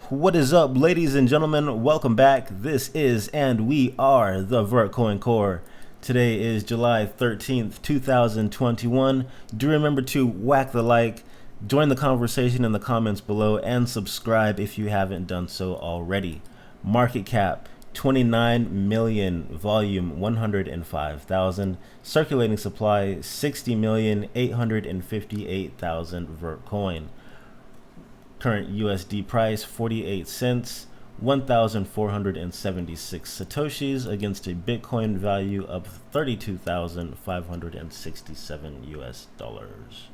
What is up, ladies and gentlemen? Welcome back. This is and we are the Vertcoin Core. Today is July 13th, 2021. Do remember to whack the like, join the conversation in the comments below, and subscribe if you haven't done so already. Market cap 29 million, volume 105,000, circulating supply 60,858,000 Vertcoin. Current USD price 48 cents, 1,476 satoshis against a Bitcoin value of 32,567 US dollars.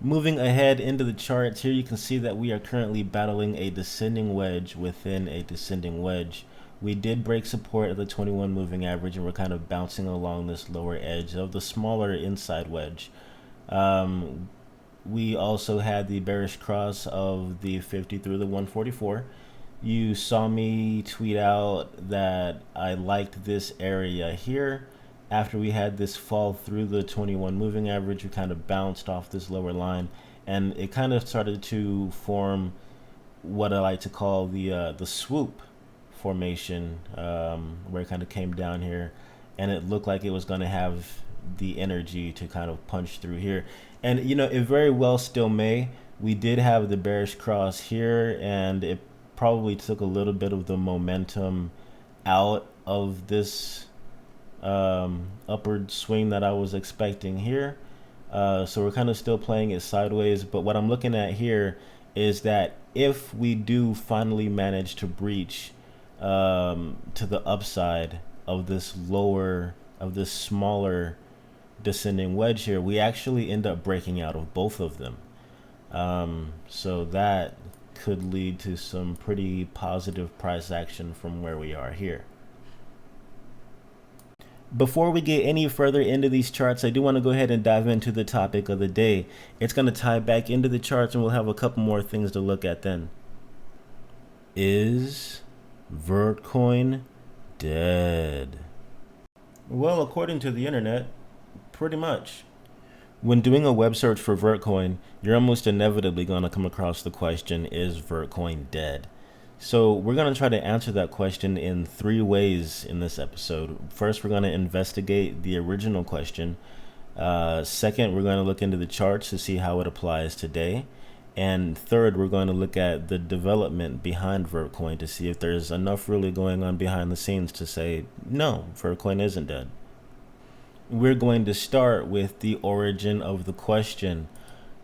Moving ahead into the charts, here you can see that we are currently battling a descending wedge within a descending wedge. We did break support at the 21 moving average, and we're kind of bouncing along this lower edge of the smaller inside wedge. We also had the bearish cross of the 50 through the 144. You saw me tweet out that I liked this area here. After we had this fall through the 21 moving average, we kind of bounced off this lower line, and it kind of started to form what I like to call the swoop formation, where it kind of came down here, and it looked like it was going to have the energy to kind of punch through here. And you know, it very well still may. We did have the bearish cross here, and it probably took a little bit of the momentum out of this upward swing that I was expecting here. So we're kind of still playing it sideways, but what I'm looking at here is that if we do finally manage to breach to the upside of this smaller descending wedge here, we actually end up breaking out of both of them. So that could lead to some pretty positive price action from where we are here. Before we get any further into these charts, I do want to go ahead and dive into the topic of the day. It's going to tie back into the charts, and we'll have a couple more things to look at then. Is Vertcoin dead? Well, according to the internet, pretty much. When doing a web search for Vertcoin, you're almost inevitably going to come across the question, is Vertcoin dead? So we're going to try to answer that question in three ways in this episode. First, we're going to investigate the original question. Second, we're going to look into the charts to see how it applies today. And third, we're going to look at the development behind Vertcoin to see if there's enough really going on behind the scenes to say, no, Vertcoin isn't dead. We're going to start with the origin of the question.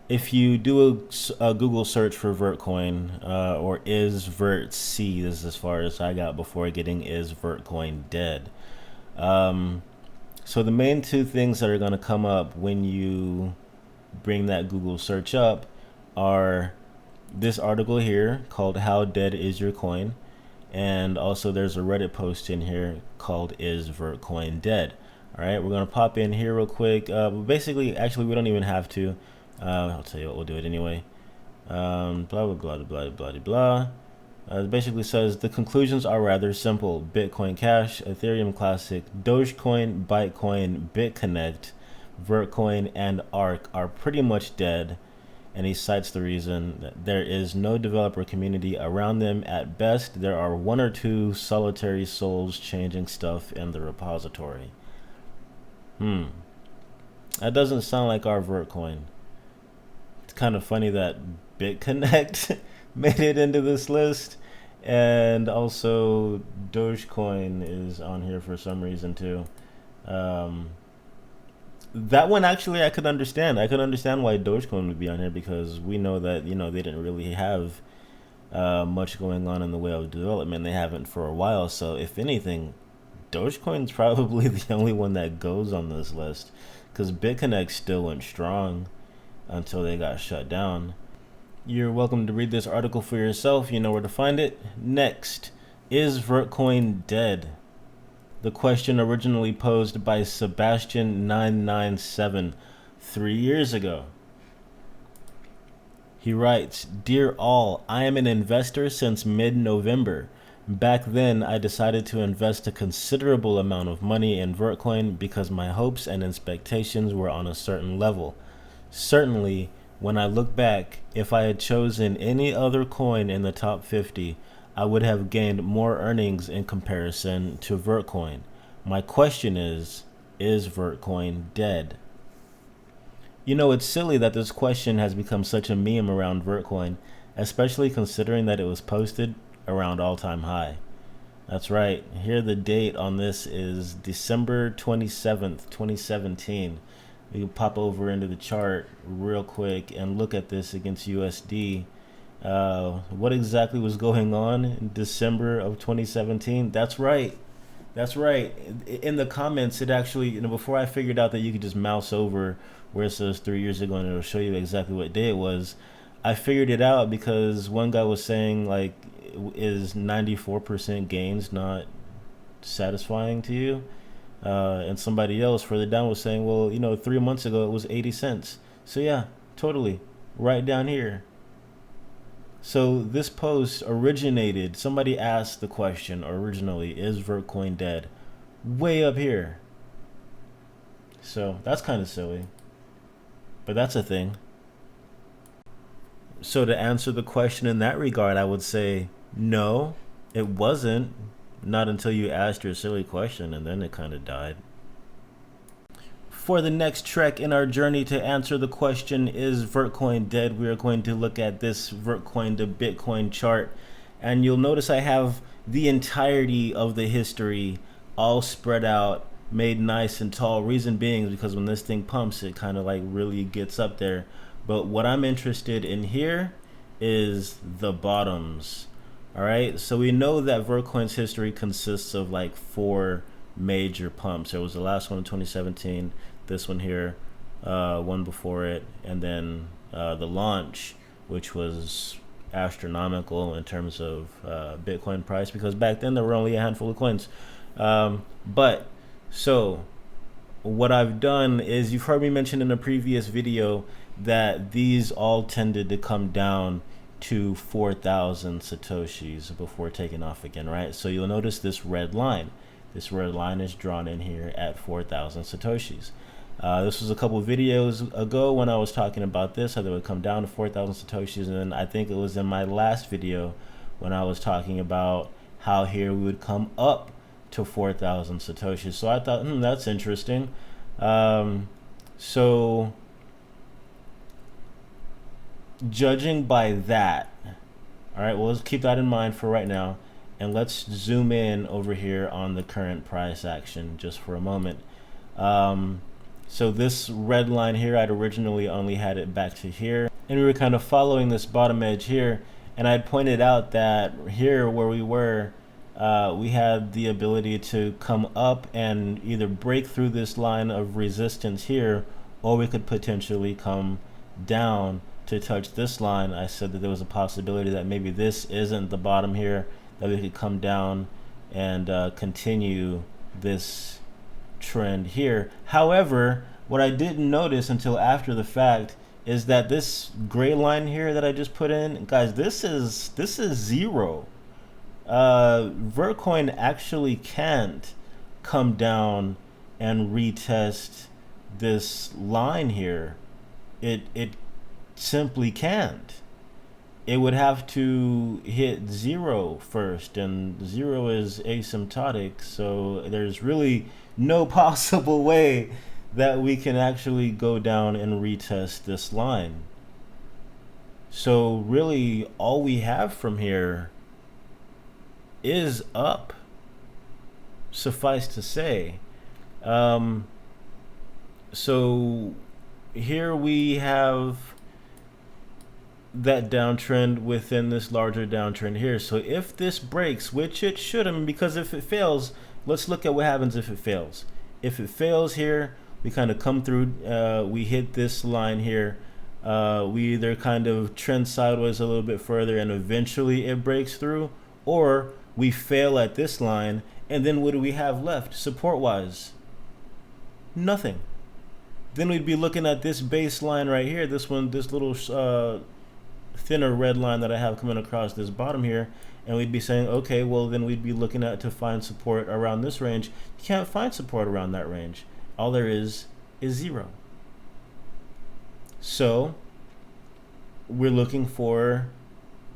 If you do a Google search for Vertcoin, or is wVTC, this is as far as I got before getting is Vertcoin dead. So the main two things that are going to come up when you bring that Google search up are this article here called How Dead Is Your Coin? And also there's a Reddit post in here called Is Vertcoin Dead? All right, we're going to pop in here real quick. Basically, actually, we don't even have to. I'll tell you what, we'll do it anyway. Blah, blah, blah, blah, blah, blah. It basically says the conclusions are rather simple. Bitcoin Cash, Ethereum Classic, Dogecoin, Bytecoin, BitConnect, Vertcoin, and ARK are pretty much dead. And he cites the reason that there is no developer community around them. At best, there are one or two solitary souls changing stuff in the repository. That doesn't sound like our Vertcoin. It's kind of funny that BitConnect made it into this list, and also Dogecoin is on here for some reason too. That one actually I could understand. I could understand why Dogecoin would be on here, because we know that, you know, they didn't really have much going on in the way of development. They haven't for a while. So if anything, Dogecoin's probably the only one that goes on this list, because BitConnect still went strong until they got shut down. You're welcome to read this article for yourself. You know where to find it. Next, is Vertcoin dead? The question originally posed by Sebastian997 3 years ago. He writes, Dear all, I am an investor since mid-November. Back then, I decided to invest a considerable amount of money in Vertcoin because my hopes and expectations were on a certain level. Certainly, When I look back, if I had chosen any other coin in the top 50, I would have gained more earnings in comparison to Vertcoin. My question is Vertcoin dead? You know, it's silly that this question has become such a meme around Vertcoin, especially considering that it was posted around all-time high. That's right. Here the date on this is December 27th, 2017. We can pop over into the chart real quick and look at this against USD. What exactly was going on in December of 2017? That's right. That's right. In the comments, it actually, before I figured out that you could just mouse over where it says 3 years ago and it'll show you exactly what day it was, I figured it out because one guy was saying, like, is 94% gains not satisfying to you? And somebody else further down was saying, well, 3 months ago it was 80 cents. So yeah, totally. Right down here. So this post originated, somebody asked the question originally, is Vertcoin dead? Way up here. So that's kind of silly. But that's a thing. So to answer the question in that regard, I would say no, it wasn't. Not until you asked your silly question, and then it kind of died. For the next trek in our journey to answer the question, is Vertcoin dead, we are going to look at this Vertcoin to Bitcoin chart. And you'll notice I have the entirety of the history all spread out, made nice and tall. Reason being is because when this thing pumps, it kind of like really gets up there. But what I'm interested in here is the bottoms. All right, so we know that Vertcoin's history consists of like 4 major pumps. There was the last one in 2017, this one here, one before it, and then the launch, which was astronomical in terms of Bitcoin price, because back then there were only a handful of coins. But so what I've done is, you've heard me mention in a previous video that these all tended to come down to 4,000 Satoshis before taking off again, right? So you'll notice this red line. This red line is drawn in here at 4,000 Satoshis. This was a couple of videos ago when I was talking about this, how they would come down to 4,000 Satoshis. And then I think it was in my last video when I was talking about how here we would come up to 4,000 Satoshis. So I thought, that's interesting. So judging by that, all right, well, let's keep that in mind for right now, and let's zoom in over here on the current price action just for a moment. So this red line here, I'd originally only had it back to here, and we were kind of following this bottom edge here, and I'd pointed out that here where we were, we had the ability to come up and either break through this line of resistance here, or we could potentially come down to touch this line. I said that there was a possibility that maybe this isn't the bottom here, that we could come down and continue this trend here. However, what I didn't notice until after the fact is that this gray line here that I just put in, guys, this is zero. Vertcoin actually can't come down and retest this line here. It simply can't. It would have to hit 0 first, and 0 is asymptotic, so there's really no possible way that we can actually go down and retest this line. So really all we have from here is up, suffice to say. So here we have that downtrend within this larger downtrend here. So if this breaks, which it shouldn't, because if it fails, let's look at what happens if it fails. If it fails here, we kind of come through, we hit this line here, we either kind of trend sideways a little bit further and eventually it breaks through, or we fail at this line, and then what do we have left support wise? Nothing. Then we'd be looking at this baseline right here, this one, this little thinner red line that I have coming across this bottom here, and we'd be saying, okay, well then we'd be looking at to find support around this range. You can't find support around that range. All there is 0. So we're looking for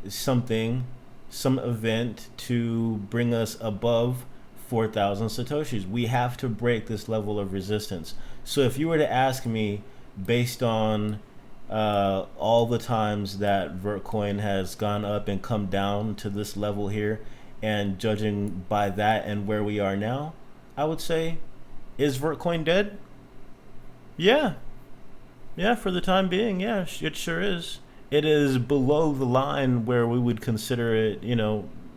something, some event to bring us above 4,000 Satoshis. We have to break this level of resistance. So if you were to ask me, based on all the times that Vertcoin has gone up and come down to this level here, and judging by that and where we are now, I would say, is Vertcoin dead? Yeah, for the time being, yeah, it sure is. It is below the line where we would consider it,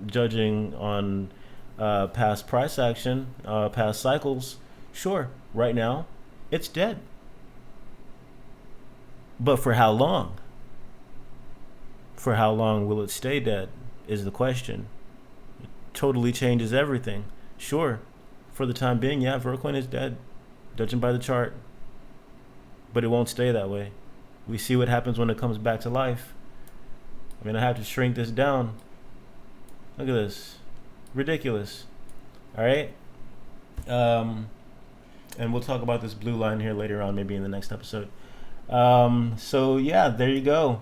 judging on past price action, past cycles. Sure, right now, it's dead. But for how long? For how long will it stay dead is the question. It totally changes everything. Sure, for the time being, yeah, Vertcoin is dead, judging by the chart. But it won't stay that way. We see what happens when it comes back to life. I mean, I have to shrink this down. Look at this. Ridiculous. All right. And we'll talk about this blue line here later on, maybe in the next episode. So yeah, there you go.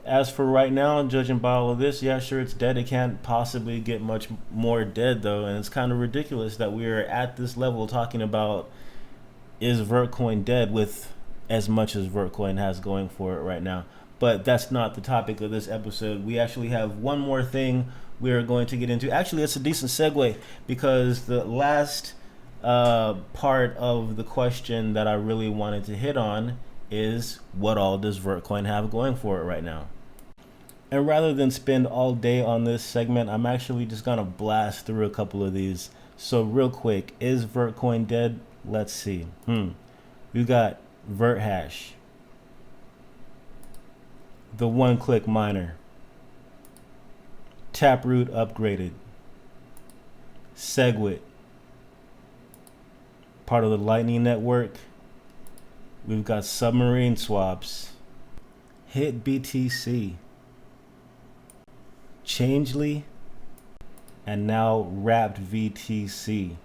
As for right now, judging by all of this, yeah, sure, it's dead. It can't possibly get much more dead, though. And it's kind of ridiculous that we are at this level talking about, is Vertcoin dead, with as much as Vertcoin has going for it right now. But that's not the topic of this episode. We actually have one more thing we're going to get into. Actually, it's a decent segue, because the last part of the question that I really wanted to hit on is, what all does Vertcoin have going for it right now? And rather than spend all day on this segment, I'm actually just gonna blast through a couple of these. So real quick, is Vertcoin dead? Let's see. We've got Verthash, the one-click miner, Taproot upgraded, Segwit, part of the Lightning Network. We've got submarine swaps, wVTC, Changely, and now wrappedVTC.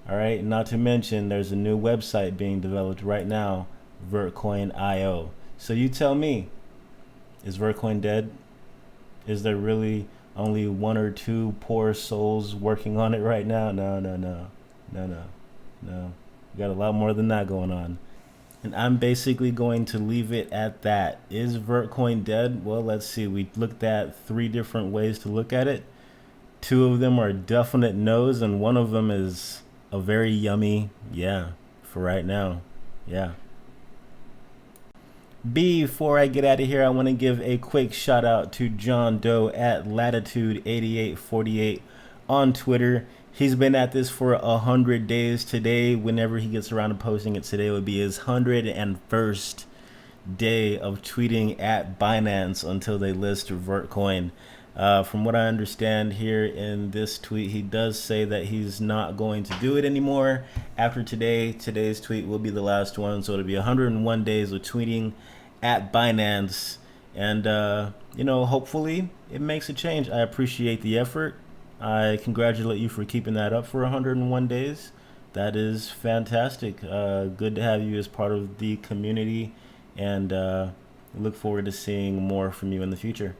All right, not to mention there's a new website being developed right now, Vertcoin.io. So you tell me, is Vertcoin dead? Is there really only one or two poor souls working on it right now? No. We got a lot more than that going on. And I'm basically going to leave it at that. Is Vertcoin dead? Well, let's see. We looked at 3 different ways to look at it. 2 of them are definite no's, and one of them is a very yummy yeah for right now. Yeah. Before I get out of here, I want to give a quick shout out to John Doe at Latitude8848 on Twitter. He's been at this for 100 days. Today, whenever he gets around to posting it, today would be his 101st day of tweeting at Binance until they list Vertcoin. From what I understand here in this tweet, he does say that he's not going to do it anymore after today. Today's tweet will be the last one, so it'll be 101 days of tweeting at Binance. And, hopefully it makes a change. I appreciate the effort. I congratulate you for keeping that up for 101 days. That is fantastic. Good to have you as part of the community, and look forward to seeing more from you in the future.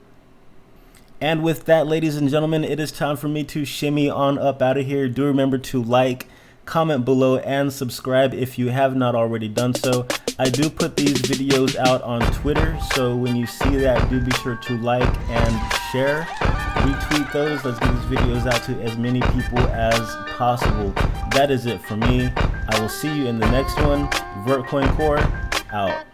And with that, ladies and gentlemen, it is time for me to shimmy on up out of here. Do remember to like, comment below, and subscribe if you have not already done so. I do put these videos out on Twitter, so when you see that, do be sure to like and share. Retweet those. Let's get these videos out to as many people as possible. That is it for me. I will see you in the next one. Vertcoin Core out.